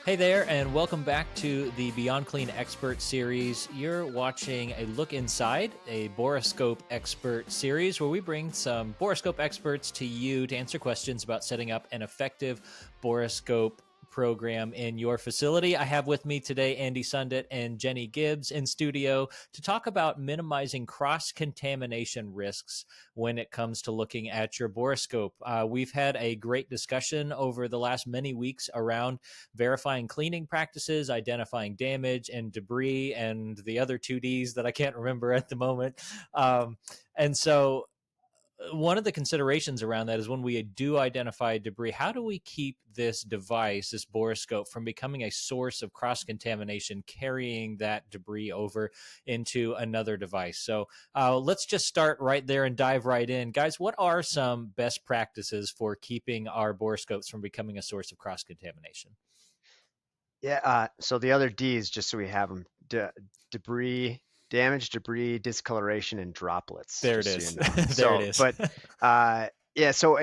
Hey there, and welcome back to the Beyond Clean Expert series. You're watching a look inside a Borescope Expert series where we bring some Borescope experts to you to answer questions about setting up an effective Borescope program in your facility. I have with me today Andy Sundet and Jenni Gibbs in studio to talk about minimizing cross-contamination risks when it comes to looking at your Borescope. We've had a great discussion over the last many weeks around verifying cleaning practices, identifying damage and debris, and the other two Ds that I can't remember at the moment. And so one of the considerations around that is when we do identify debris, how do we keep this device, this borescope, from becoming a source of cross-contamination, carrying that debris over into another device? So let's just start right there and dive right in. Guys, what are some best practices for keeping our borescopes from becoming a source of cross-contamination? Yeah, so the other D's, just so we have them, debris, damage, debris, discoloration, and droplets, There it just so you is. know. There it So, is. but yeah, so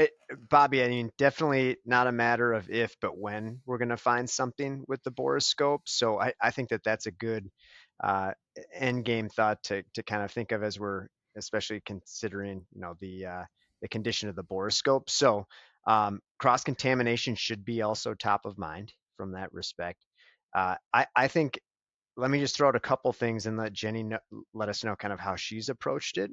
Bobby, I mean, definitely not a matter of if, but when we're going to find something with the borescope. So I think that that's a good uh, end game thought to kind of think of as we're especially considering, the condition of the borescope. So cross contamination should be also top of mind from that respect. I think let me just throw out a couple things and let Jenni let us know kind of how she's approached it.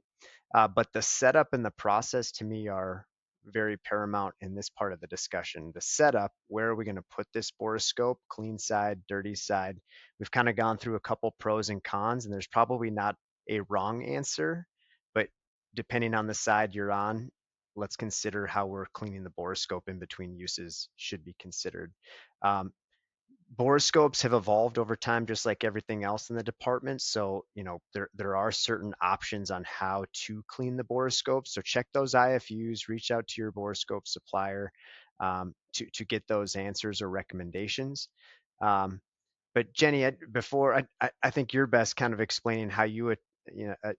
But the setup and the process to me are very paramount in this part of the discussion. The setup, where are we going to put this borescope, clean side, dirty side? We've kind of gone through a couple pros and cons, and there's probably not a wrong answer, but depending on the side you're on, let's consider how we're cleaning the borescope in between uses should be considered. Um, Borescopes have evolved over time, just like everything else in the department. So, there are certain options on how to clean the borescope. So check those IFUs, reach out to your borescope supplier to get those answers or recommendations. Um, but Jenni, before I think you're best kind of explaining how you would,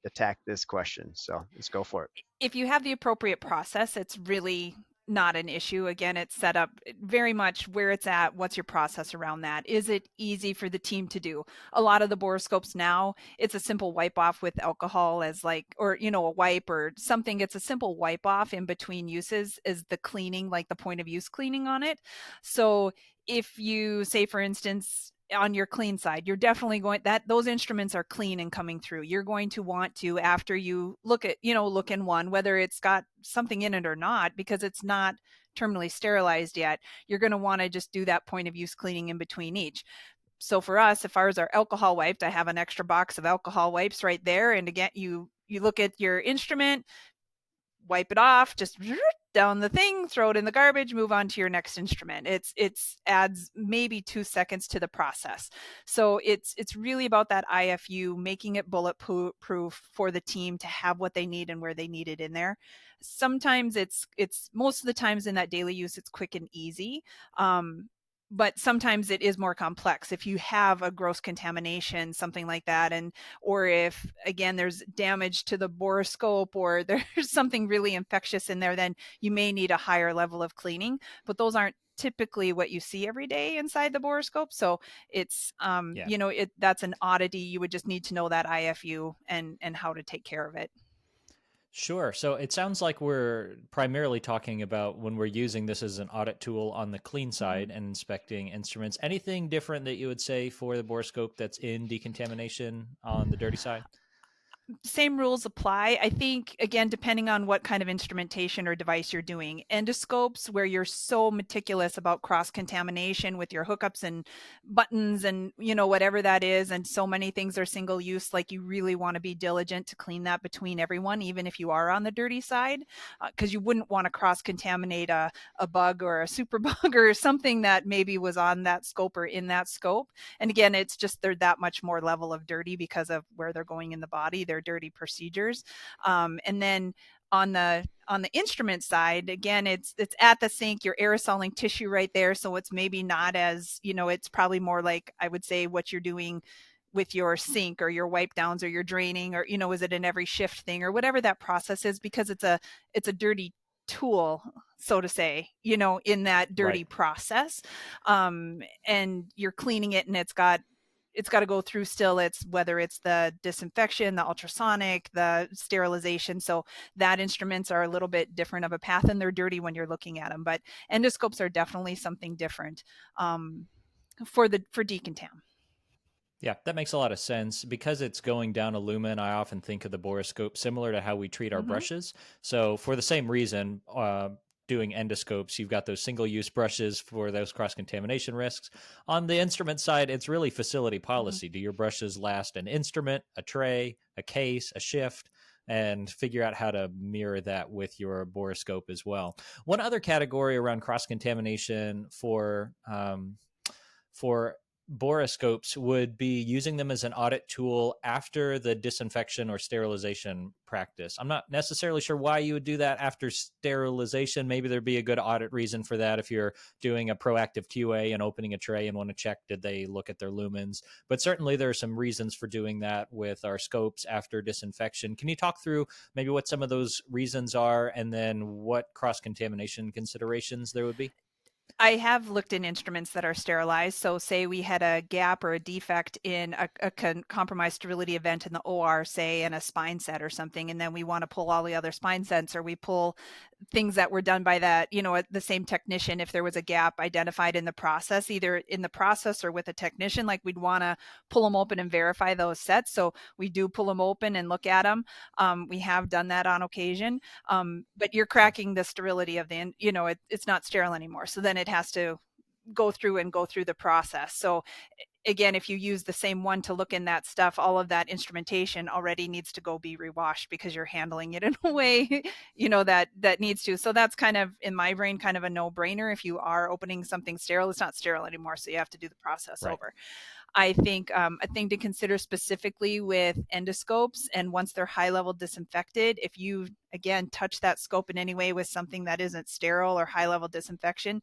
attack this question. So let's go for it. If you have the appropriate process, it's really not an issue. Again, it's set up very much where it's at. What's your process around that? Is it easy for the team to do? A lot of the borescopes now, it's a simple wipe off with alcohol as or, a wipe or something. It's a simple wipe off in between uses is the cleaning, like the point of use cleaning on it. So if you say, for instance, on your clean side, you're definitely going that those instruments are clean and coming through. You're going to want to, after you look in one, whether it's got something in it or not, because it's not terminally sterilized yet, you're going to want to just do that point of use cleaning in between each. So for us, if ours are alcohol wiped, I have an extra box of alcohol wipes right there. And again, you look at your instrument, wipe it off, just down the thing, throw it in the garbage, move on to your next instrument. It's adds maybe 2 seconds to the process. So it's really about that IFU, making it bulletproof for the team to have what they need and where they need it in there. Sometimes it's most of the times in that daily use, it's quick and easy. But sometimes it is more complex if you have a gross contamination, something like that, or if again there's damage to the borescope or there's something really infectious in there, then you may need a higher level of cleaning. But those aren't typically what you see every day inside the borescope. So it's Yeah. that's an oddity. You would just need to know that IFU and how to take care of it. Sure. So it sounds like we're primarily talking about when we're using this as an audit tool on the clean Mm-hmm. side and inspecting instruments. Anything different that you would say for the borescope that's in decontamination on the dirty side? Same rules apply. I think, again, depending on what kind of instrumentation or device you're doing. Endoscopes, where you're so meticulous about cross-contamination with your hookups and buttons and, whatever that is, and so many things are single use, like you really want to be diligent to clean that between everyone, even if you are on the dirty side, because you wouldn't want to cross-contaminate a bug or a super bug or something that maybe was on that scope or in that scope. And again, it's just they're that much more level of dirty because of where they're going in the body. They're dirty procedures. And then on the instrument side, again, it's at the sink. You're aerosoling tissue right there, so it's maybe not as it's probably more like I would say what you're doing with your sink or your wipe downs or your draining or is it an every shift thing or whatever that process is, because it's a dirty tool, so to say, in that dirty process. And you're cleaning it, and it's got to go through still. It's whether it's the disinfection, the ultrasonic, the sterilization. So that instruments are a little bit different of a path, and they're dirty when you're looking at them. But endoscopes are definitely something different for decontam. Yeah, that makes a lot of sense. Because it's going down a lumen, I often think of the borescope similar to how we treat our brushes. So for the same reason, doing endoscopes, you've got those single-use brushes for those cross-contamination risks. On the instrument side, it's really facility policy. Do your brushes last an instrument, a tray, a case, a shift? And figure out how to mirror that with your borescope as well. One other category around cross-contamination for borescopes would be using them as an audit tool after the disinfection or sterilization practice. I'm not necessarily sure why you would do that after sterilization. Maybe there'd be a good audit reason for that if you're doing a proactive QA and opening a tray and want to check, did they look at their lumens? But certainly there are some reasons for doing that with our scopes after disinfection. Can you talk through maybe what some of those reasons are, and then what cross-contamination considerations there would be? I have looked in instruments that are sterilized. So say we had a gap or a defect in a compromised sterility event in the OR, say, in a spine set or something, and then we want to pull all the other spine sets, or we pull things that were done by that, the same technician. If there was a gap identified in the process, either in the process or with a technician, like we'd want to pull them open and verify those sets. So we do pull them open and look at them. We have done that on occasion. But you're cracking the sterility of it's not sterile anymore. So then it has to go through the process. So again, if you use the same one to look in that stuff, all of that instrumentation already needs to go be rewashed, because you're handling it in a way, that needs to. So that's kind of, in my brain, kind of a no-brainer. If you are opening something sterile, it's not sterile anymore. So you have to do the process over. I think a thing to consider specifically with endoscopes, and once they're high level disinfected, if you, again, touch that scope in any way with something that isn't sterile or high level disinfected,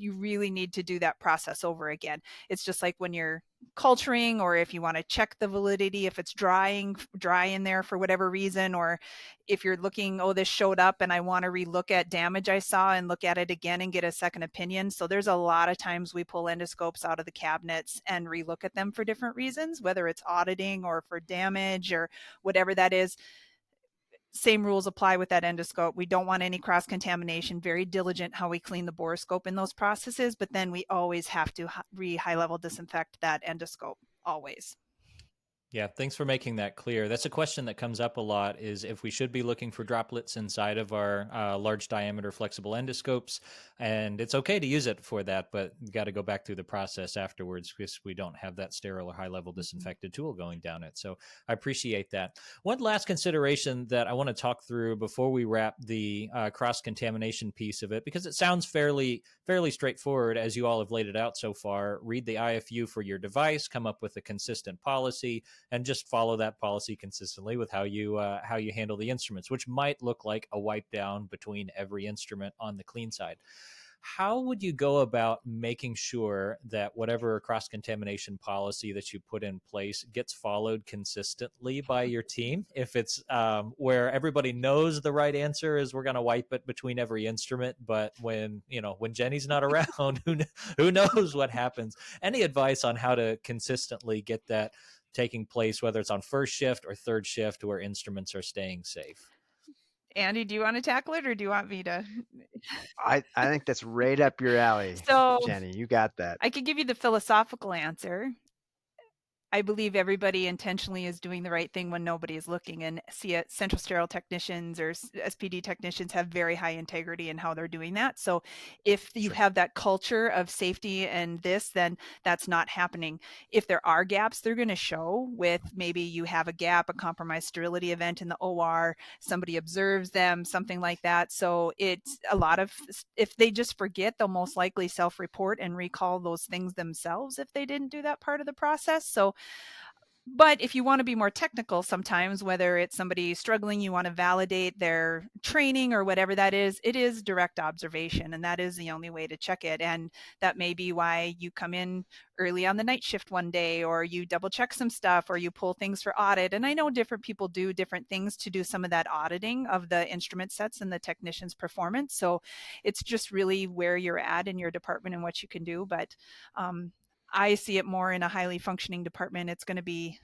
you really need to do that process over again. It's just like when you're culturing, or if you want to check the validity, if it's dry in there for whatever reason, or if you're looking, this showed up and I want to relook at damage I saw and look at it again and get a second opinion. So there's a lot of times we pull endoscopes out of the cabinets and relook at them for different reasons, whether it's auditing or for damage or whatever that is. Same rules apply with that endoscope. We don't want any cross-contamination. Very diligent how we clean the borescope in those processes, but then we always have to high-level disinfect that endoscope, always. Yeah, thanks for making that clear. That's a question that comes up a lot, is if we should be looking for droplets inside of our large diameter flexible endoscopes. And it's okay to use it for that, but you got to go back through the process afterwards, because we don't have that sterile or high level disinfected tool going down it. So I appreciate that. One last consideration that I want to talk through before we wrap the cross-contamination piece of it, because it sounds fairly straightforward as you all have laid it out so far. Read the IFU for your device, come up with a consistent policy, and just follow that policy consistently with how you handle the instruments, which might look like a wipe down between every instrument on the clean side. How would you go about making sure that whatever cross-contamination policy that you put in place gets followed consistently by your team? If it's where everybody knows the right answer is we're going to wipe it between every instrument, but when Jenni's not around, who knows what happens? Any advice on how to consistently get that taking place, whether it's on first shift or third shift, where instruments are staying safe? Andy, do you want to tackle it, or do you want me to? I think that's right up your alley, So, Jenni. You got that. I could give you the philosophical answer. I believe everybody intentionally is doing the right thing when nobody is looking, and central sterile technicians or SPD technicians have very high integrity in how they're doing that. So if you have that culture of safety and then that's not happening. If there are gaps, they're going to show with, maybe you have a gap, a compromised sterility event in the OR, somebody observes them, something like that. So it's a lot of, if they just forget, they'll most likely self-report and recall those things themselves if they didn't do that part of the process. So But if you want to be more technical sometimes, whether it's somebody struggling, you want to validate their training or whatever that is, it is direct observation. And that is the only way to check it. And that may be why you come in early on the night shift one day, or you double check some stuff, or you pull things for audit. And I know different people do different things to do some of that auditing of the instrument sets and the technician's performance. So it's just really where you're at in your department and what you can do. But I see it more in a highly functioning department. It's going to be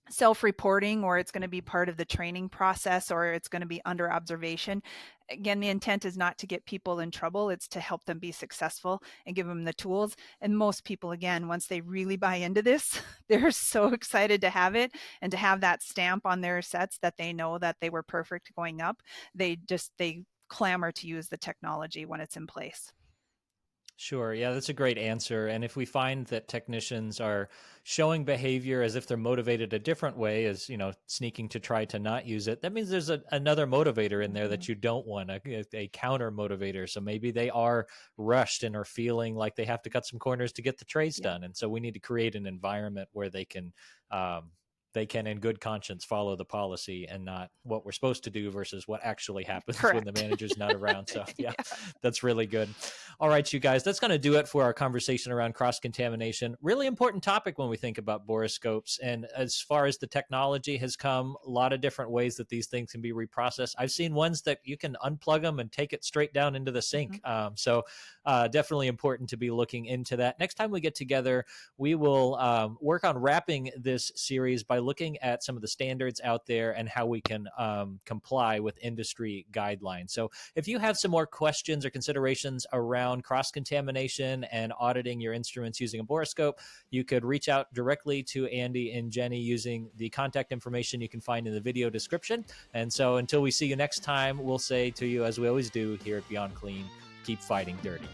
self-reporting, or it's going to be part of the training process, or it's going to be under observation. Again, the intent is not to get people in trouble. It's to help them be successful and give them the tools. And most people, again, once they really buy into this, they're so excited to have it and to have that stamp on their sets that they know that they were perfect going up. They clamor to use the technology when it's in place. Sure. Yeah, that's a great answer. And if we find that technicians are showing behavior as if they're motivated a different way, as, sneaking to try to not use it, that means there's another motivator in there that you don't want, a counter motivator. So maybe they are rushed and are feeling like they have to cut some corners to get the trays done. And so we need to create an environment where they can in good conscience follow the policy and not what we're supposed to do versus what actually happens when the manager's not around. So yeah, that's really good. All right, you guys, that's going to do it for our conversation around cross-contamination. Really important topic when we think about borescopes. And as far as the technology has come, a lot of different ways that these things can be reprocessed. I've seen ones that you can unplug them and take it straight down into the sink. So definitely important to be looking into that. Next time we get together, we will work on wrapping this series by looking at some of the standards out there and how we can comply with industry guidelines. So if you have some more questions or considerations around cross-contamination and auditing your instruments using a borescope, you could reach out directly to Andy and Jenni using the contact information you can find in the video description. And so until we see you next time, we'll say to you, as we always do here at Beyond Clean, keep fighting dirty.